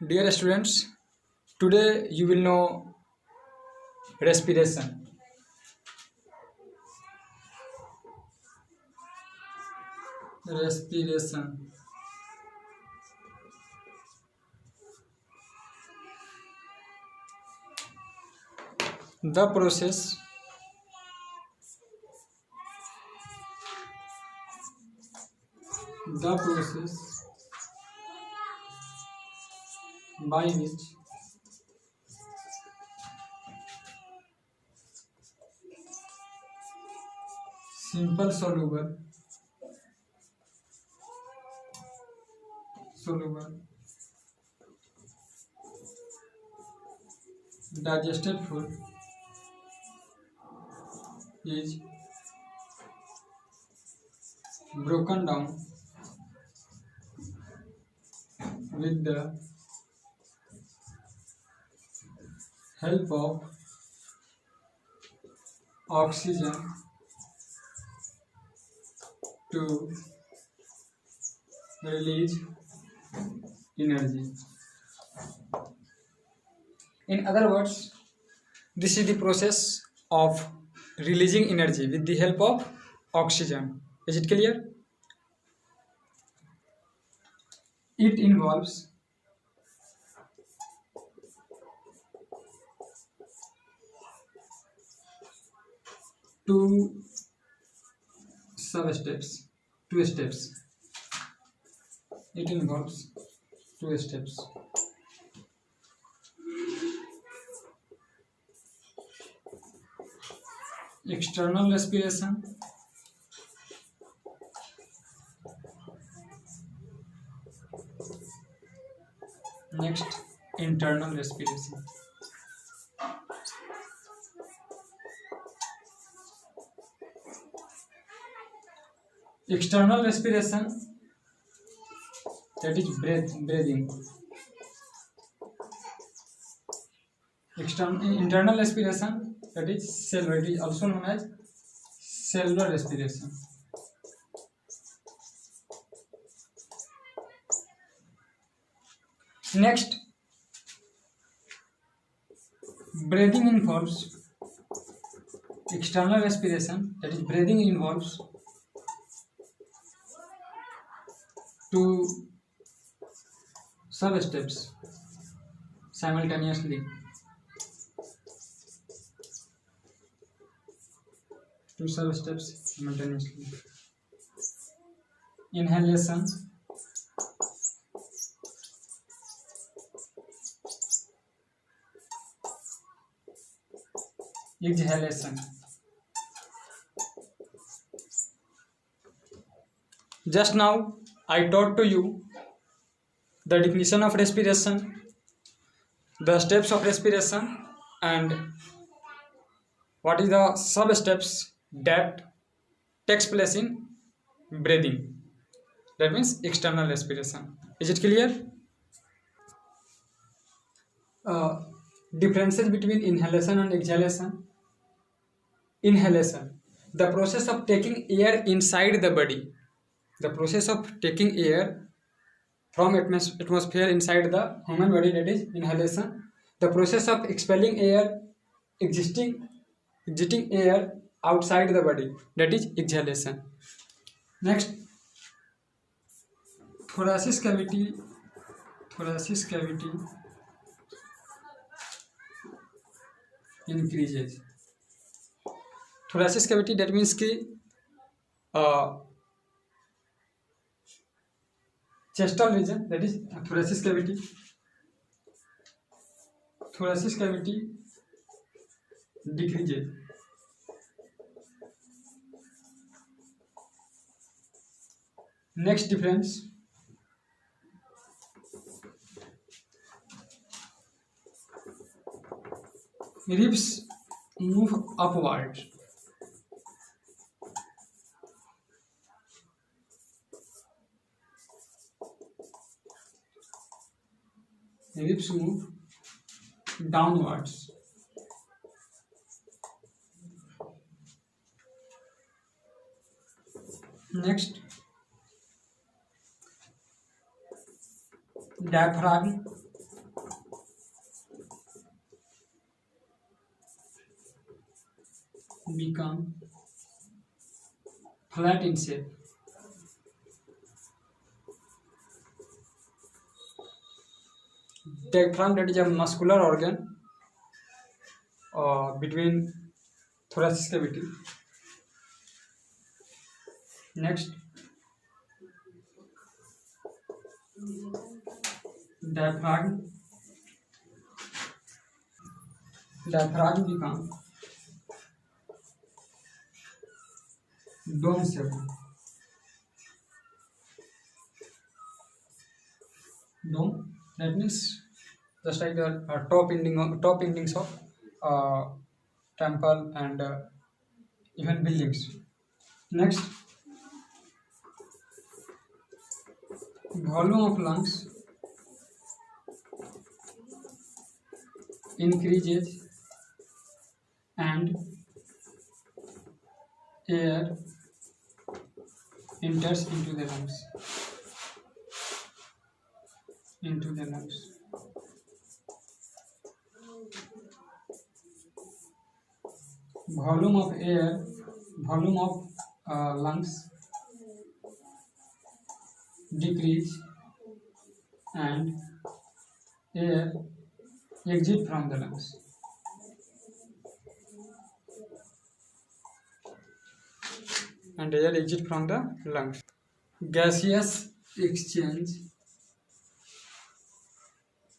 Dear students, today you will know respiration. Respiration. The process by which simple soluble digested food is broken down with the help of oxygen to release energy. In other words, this is the process of releasing energy with the help of oxygen. Is it clear? It involves two steps. It involves two steps. External respiration next internal respiration. External respiration, that is breathing. Internal respiration, that is cellular. It is also known as cellular respiration. Next, breathing involves external respiration, that is breathing involves two sub-steps simultaneously. Inhalation exhalation. Just now I taught to you the definition of respiration, the steps of respiration, and what is the sub steps that takes place in breathing. That means external respiration. Is it clear? Differences between inhalation and exhalation. Inhalation, the process of taking air inside the body. The process of taking air from atmosphere inside the human body, that is inhalation. The process of expelling air, exiting air outside the body, that is exhalation. Next, thoracic cavity increases. Thoracic cavity, that means कि chestal region, that is thoracic cavity decreases. Next difference, ribs move upward. Ribs move downwards. Next, diaphragm become flat in shape. Diaphragm, that is a muscular organ between thoracic cavity. Next, diaphragm become dome shape. Dome, that means just like the top endings of temple and even buildings. Next, volume of lungs increases and air enters into the lungs. Volume of lungs decrease and air exit from the lungs. Gaseous exchange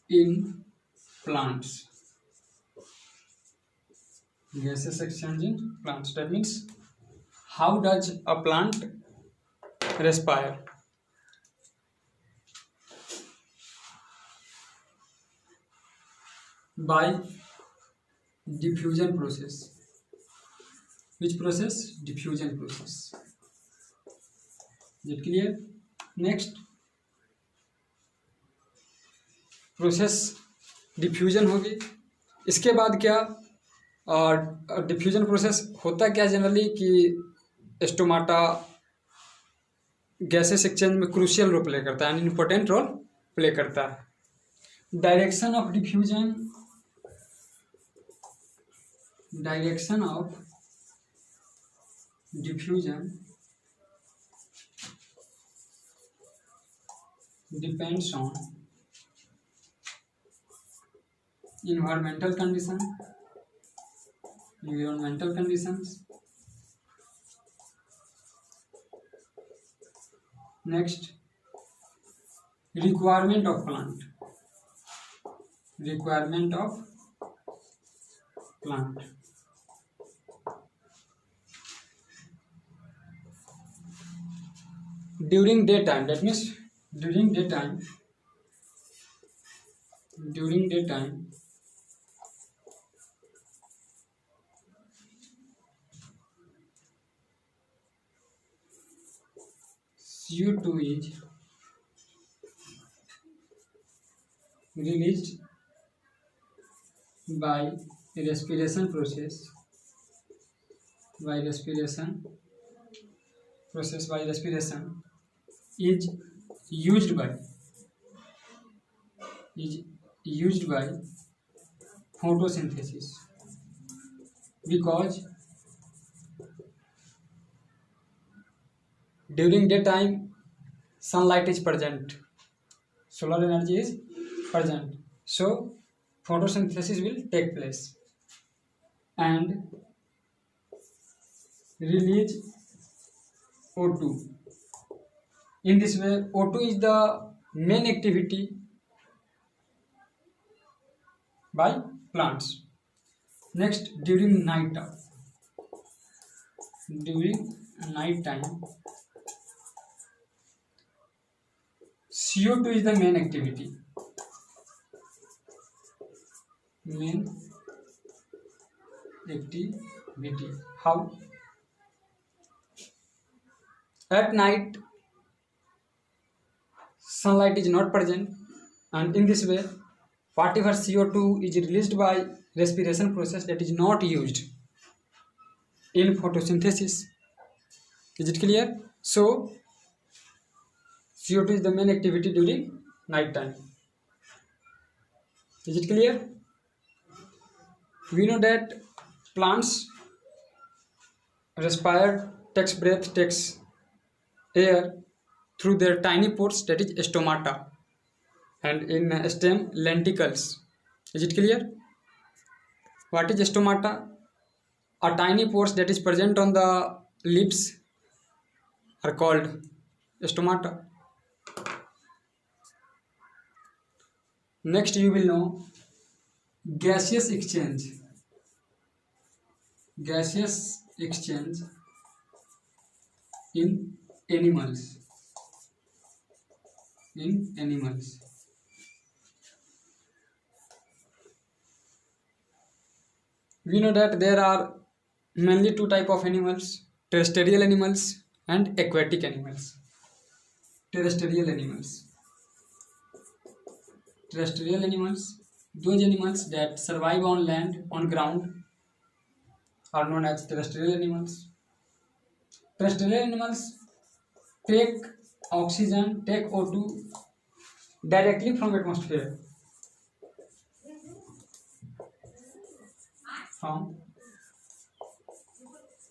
in plants. That means, how does a plant respire? By diffusion process. Which process? Diffusion process. Is it clear? Next, process diffusion होगी. इसके बाद क्या, diffusion process होता क्या generally कि stomata gases exchange में crucial role play करता है, एंड इम्पोर्टेंट रोल प्ले करता है. Direction of diffusion depends on environmental conditions. Next, requirement of plant. During daytime, that means during daytime CO2 is released by respiration process. Is used by photosynthesis, because during daytime sunlight is present, solar energy is present, so photosynthesis will take place and release O2. In this way, O2 is the main activity by plants. Next, during night time, CO2 is the main activity. How? At night, sunlight is not present, and in this way, whatever CO2 is released by respiration process, that is not used in photosynthesis. Is it clear? So, CO2 is the main activity during night time. Is it clear? We know that plants respire, takes breath, takes air through their tiny pores, that is stomata, and in stem lenticles. Is it clear? What is stomata? A tiny pores that is present on the lips are called stomata. Next you will know gaseous exchange. Gaseous exchange in animals. In animals. We know that there are mainly two type of animals: terrestrial animals and aquatic animals. Terrestrial animals. Terrestrial animals, those animals that survive on land, on ground, are known as terrestrial animals. Terrestrial animals take oxygen, take O2 directly from atmosphere. From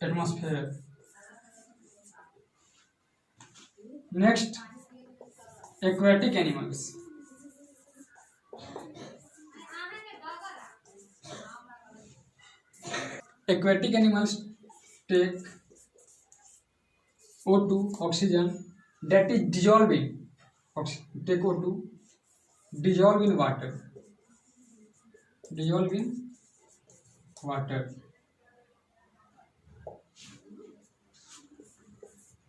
atmosphere. Next, aquatic animals. Aquatic animals take O2, oxygen, that is dissolving. Take O2, dissolve in water. Dissolve in water.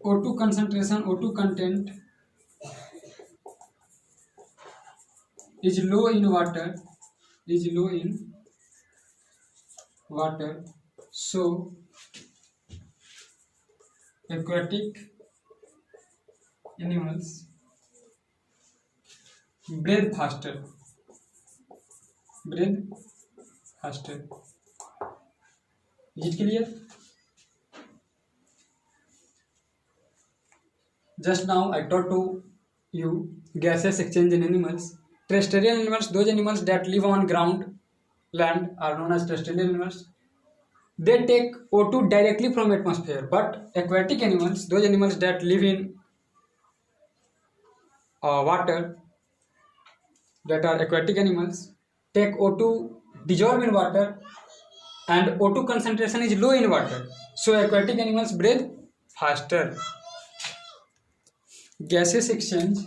O2 concentration, O2 content is low in water. Is low in water. So aquatic animals breathe faster. Breathe faster. Is it clear? Just now I taught to you gaseous exchange in animals. Terrestrial animals, those animals that live on ground, land, are known as terrestrial animals. They take O2 directly from atmosphere. But aquatic animals, those animals that live in water, that are aquatic animals, take O2, dissolve in water, and O2 concentration is low in water. So aquatic animals breathe faster. Gaseous exchange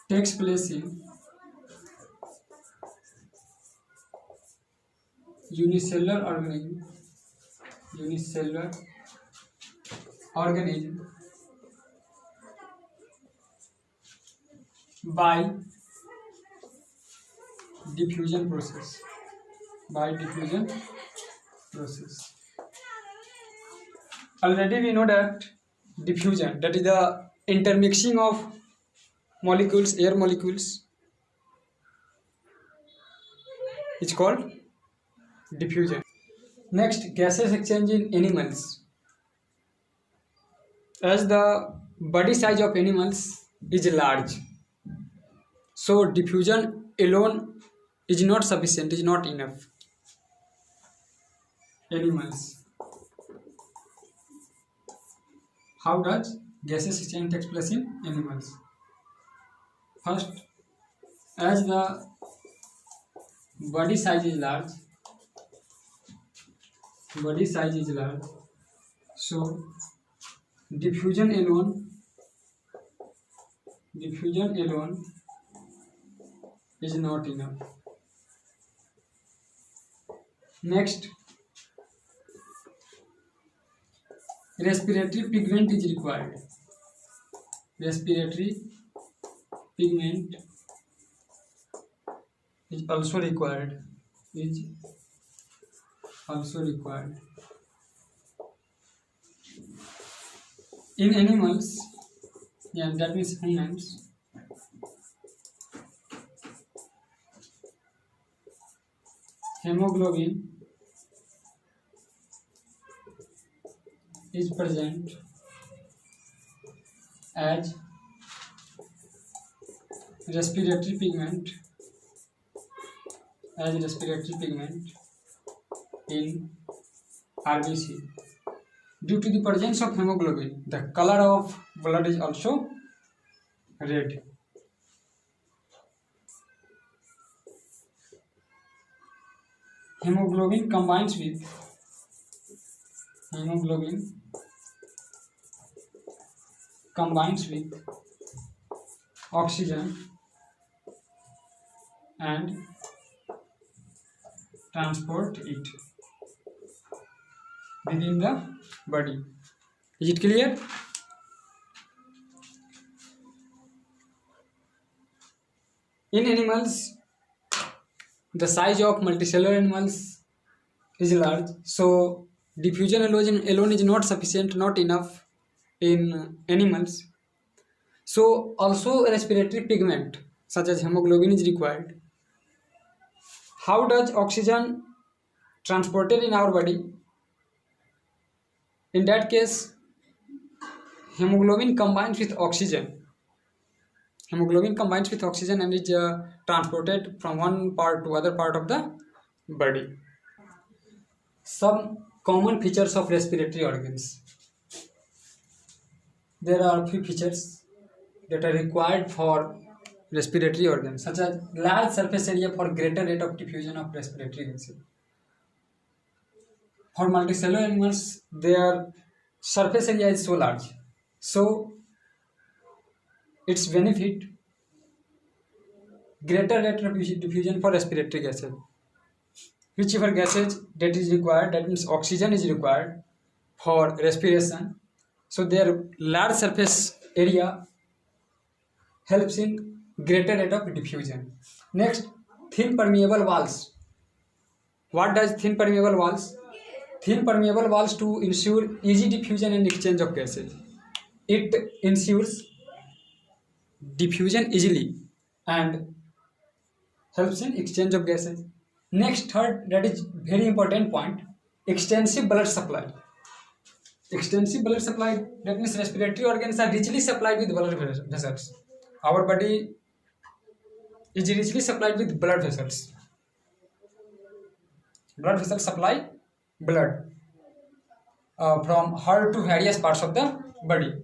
takes place in unicellular organism by diffusion process. Already we know that diffusion, that is the intermixing of molecules, air molecules, is called diffusion. Next, gaseous exchange in animals. As the body size of animals is large, so diffusion alone is not sufficient, is not enough. Animals. How does gaseous exchange takes place in animals? First, as the body size is large, so diffusion alone is not enough. Next, respiratory pigment is required. Respiratory pigment is also required. In animals, that means humans, hemoglobin is present as respiratory pigment as respiratory pigment in RBC. Due to the presence of hemoglobin, the color of blood is also red. Hemoglobin combines with oxygen and transport it within the body. Is it clear? In animals, the size of multicellular animals is large, so diffusion alone is not sufficient, not enough in animals. So also respiratory pigment such as hemoglobin is required. How does oxygen transported in our body? In that case, hemoglobin combines with oxygen. Hemoglobin combines with oxygen and is transported from one part to other part of the body. Some common features of respiratory organs. There are few features that are required for respiratory organs, such as large surface area for greater rate of diffusion of respiratory gases. For multicellular animals, their surface area is so large, so its benefit greater rate of diffusion for respiratory gases. Whichever gases that is required, that means oxygen is required for respiration, so their large surface area helps in greater rate of diffusion. Next, thin permeable walls. What does thin permeable walls? Thin permeable walls to ensure easy diffusion and exchange of gases. It ensures diffusion easily and helps in exchange of gases. Next, third, that is very important point, extensive blood supply. Extensive blood supply, that means respiratory organs are richly supplied with blood vessels. Our body is richly supplied with blood vessels. Blood vessels supply blood from heart to various parts of the body,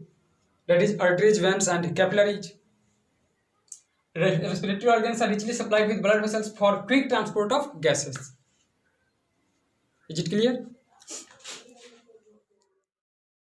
that is arteries, veins and capillaries. Respiratory organs are richly supplied with blood vessels for quick transport of gases. Is it clear?